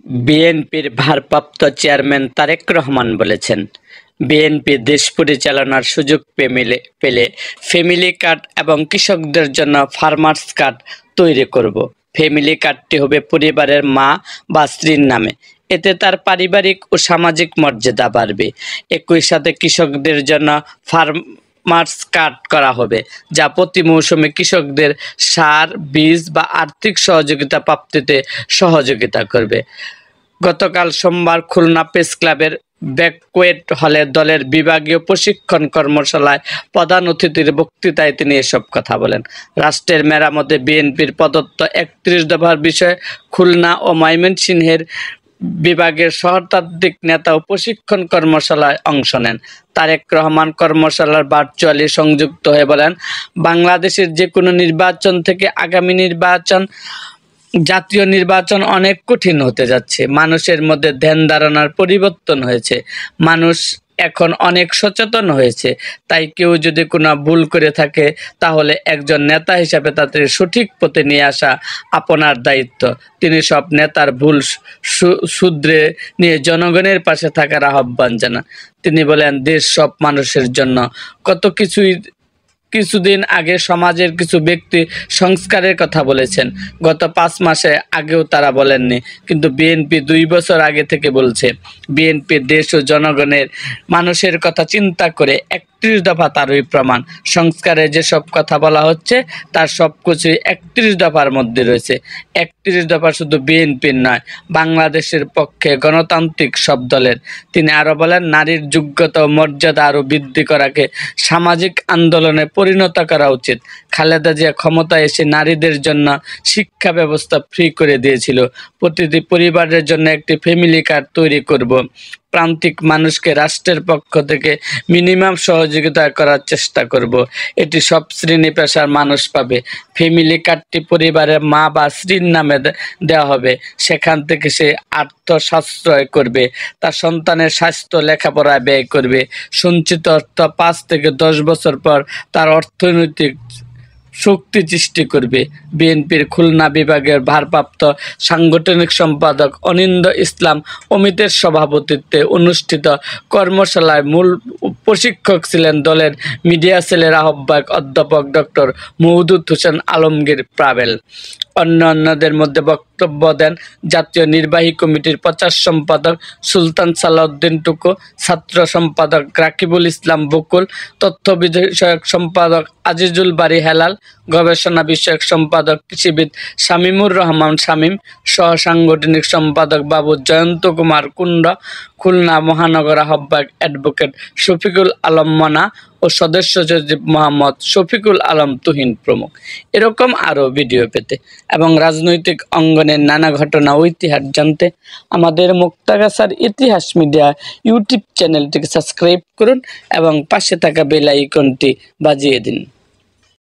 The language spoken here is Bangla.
বিএনপির ভারপ্রাপ্ত চেয়ারম্যান তারেক রহমান বলেছেন, বিএনপি দেশ পরিচালনার সুযোগ পেলে ফ্যামিলি কার্ড এবং কৃষকদের জন্য ফার্মার্স কার্ড তৈরি করব। ফ্যামিলি কার্ডটি হবে পরিবারের মা বা স্ত্রীর নামে। এতে তার পারিবারিক ও সামাজিক মর্যাদা বাড়বে। একই সাথে কৃষকদের জন্য ফার্মার্স কার্ড করা হবে, যা প্রতি মৌসুমে কৃষকদের সার, বীজ বা আর্থিক সহযোগিতা প্রাপ্তিতে সহযোগিতা করবে। গতকাল সোমবার খুলনা প্রেস ক্লাবের ব্যাংকোয়েট হলে দলের বিভাগীয় প্রশিক্ষণ কর্মশালায় প্রধান অতিথির বক্তৃতায় তিনি এসব কথা বলেন। রাষ্ট্রের মেরামতে বিএনপির প্রদত্ত ৩১ দফার বিষয়ে খুলনা ও ময়মনসিংহের বিভাগের সহস্রাধিক নেতা ও প্রশিক্ষণ কর্মশালায় অংশ নেন। তারেক রহমান কর্মশালার ভার্চুয়ালি সংযুক্ত হয়ে বলেন, বাংলাদেশের যে কোনো নির্বাচন থেকে আগামী জাতীয় নির্বাচন অনেক কঠিন হতে যাচ্ছে। মানুষের মধ্যে ধ্যান ধারণার পরিবর্তন হয়েছে। মানুষ এখন অনেক সচেতন হয়েছে। তাই কেউ যদি কোনো ভুল করে থাকে, তাহলে একজন নেতা হিসাবে তাদের সঠিক পথে নিয়ে আসা আপনার দায়িত্ব। তিনি সব নেতার ভুল শুধরে নিয়ে জনগণের পাশে থাকার আহ্বান জানান। তিনি বলেন, দেশ সব মানুষের জন্য। কিছুদিন আগে সমাজের কিছু ব্যক্তি সংস্কারের কথা বলেছেন। গত 5 মাসে আগেও তারা বলেননি, কিন্তু বিএনপি 2 বছর আগে থেকে বলছে। বিএনপি দেশ ও জনগণের মানুষের কথা চিন্তা করে 31 দফা তারই প্রমাণ। সংস্কারে যেসব কথা বলা হচ্ছে তার সবকিছুই 31 দফার মধ্যে রয়েছে। 31 দফা শুধু বিএনপির নয়, বাংলাদেশের পক্ষে গণতান্ত্রিক সব দলের। তিনি আরো বলেন, নারীর যোগ্যতা ও মর্যাদা আরো বৃদ্ধি করাকে সামাজিক আন্দোলনে পরিণত করা উচিত। খালেদা জিয়া ক্ষমতায় এসে নারীদের জন্য শিক্ষা ব্যবস্থা ফ্রি করে দিয়েছিল। প্রতিটি পরিবারের জন্য একটি ফ্যামিলি কার্ড তৈরি করব। প্রান্তিক মানুষকে রাষ্ট্রের পক্ষ থেকে মিনিমাম সহযোগিতা করার চেষ্টা করব। এটি সব শ্রেণী পেশার মানুষ পাবে। ফ্যামিলি কার্ডটি পরিবারের মা বা স্ত্রীর নামে দেওয়া হবে। সেখান থেকে সে আর্থ সাশ্রয় করবে, তার সন্তানের স্বাস্থ্য লেখাপড়ায় ব্যয় করবে। সঞ্চিত অর্থ 5 থেকে 10 বছর পর তার অর্থনৈতিক শক্তি সৃষ্টি করবে। বিএনপির খুলনা বিভাগের ভারপ্রাপ্ত সাংগঠনিক সম্পাদক অনিন্দ ইসলাম অমিতের সভাপতিত্বে অনুষ্ঠিত কর্মশালায় মূল প্রশিক্ষক ছিলেন দলের মিডিয়া সেলের আহ্বায়ক অধ্যাপক ডক্টর মওদুদ হোসেন আলমগীর পাভেল। অন্যান্যদের মধ্যে বক্তব্য দেন জাতীয় নির্বাহী কমিটির প্রচার সম্পাদক সুলতান সালাউদ্দিন টুকু, ছাত্র সম্পাদক রাকিবুল ইসলাম বকুল, তথ্য বিষয়ক সম্পাদক আজিজুল বারী হেলাল, গবেষণা বিষয়ক সম্পাদক কৃষিবিদ শামীমুর রহমান শামীম, সহ সাংগঠনিক সম্পাদক বাবু জয়ন্ত কুমার কুণ্ড, খুলনা মহানগর আহ্বায়ক অ্যাডভোকেট শফিকুল আলম মনা ও সদস্য সচিব মোহাম্মদ শফিকুল আলম তুহিন প্রমুখ। এরকম আরও ভিডিও পেতে এবং রাজনৈতিক অঙ্গনের নানা ঘটনা ও ইতিহাস জানতে আমাদের মুক্তাগাছার ইতিহাস মিডিয়া ইউটিউব চ্যানেলটিকে সাবস্ক্রাইব করুন এবং পাশে থাকা বেল আইকনটি বাজিয়ে দিন।